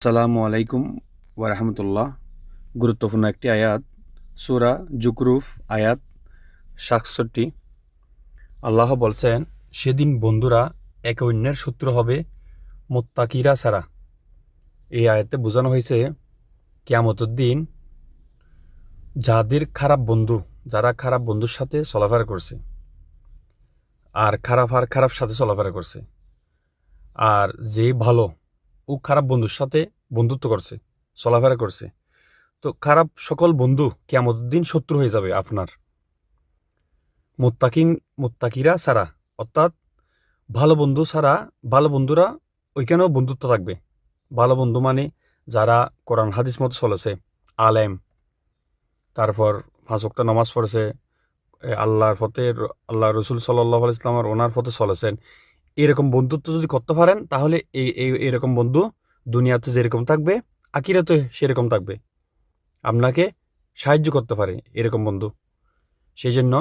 আসসালামু আলাইকুম ওয়ারহমতুল্লাহ। গুরুত্বপূর্ণ একটি আয়াত, সূরা জুকরুফ আয়াত ৬৭। আল্লাহ বলছেন, সেদিন বন্ধুরা একে অন্যের শত্রু হবে মুত্তাকিরা ছাড়া। এই আয়াতে বোঝানো হয়েছে কিয়ামতের দিন যারা খারাপ বন্ধুর সাথে চলাফেরা করছে, আর খারাপ সাথে চলাফেরা করছে, আর যে ভালো ও খারাপ বন্ধুর সাথে বন্ধুত্ব করছে, চলাফেরা করছে, তো খারাপ সকল বন্ধু কিয়ামতের দিন শত্রু হয়ে যাবে আপনার। মুত্তাকিরা ছাড়া, অর্থাৎ ভালো বন্ধুরা ওইখানেও বন্ধুত্ব থাকবে। ভালো বন্ধু মানে যারা কোরআন হাদিস মতো চলেছে, আলেম, তারপর ৫ ওয়াক্ত নামাজ পড়েছে, আল্লাহর পথে, আল্লাহ রসুল সাল্লাহ ইসলামের ওনার পথে চলেছেন, এরকম বন্ধুত্ব যদি করতে পারেন তাহলে এরকম বন্ধু দুনিয়াতে যেরকম থাকবে আখিরাতে সেরকম থাকবে, আপনাকে সাহায্য করতে পারে এরকম বন্ধু। সেই জন্য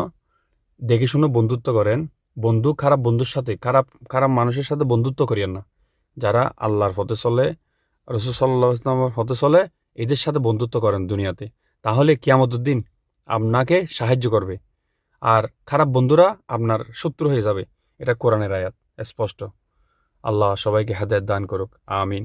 দেখে শুনে বন্ধুত্ব করেন। খারাপ বন্ধুর সাথে, খারাপ মানুষের সাথে বন্ধুত্ব করিয়েন না। যারা আল্লাহর পথে চলে, রসুল সাল্লাহ ইসলামের পথে চলে, এদের সাথে বন্ধুত্ব করেন দুনিয়াতে, তাহলে কিয়ামতের দিন আপনাকে সাহায্য করবে। আর খারাপ বন্ধুরা আপনার শত্রু হয়ে যাবে। এটা কোরআনের আয়াত, স্পষ্ট। আল্লাহ সবাইকে হেদায়েত দান করুক, আমিন।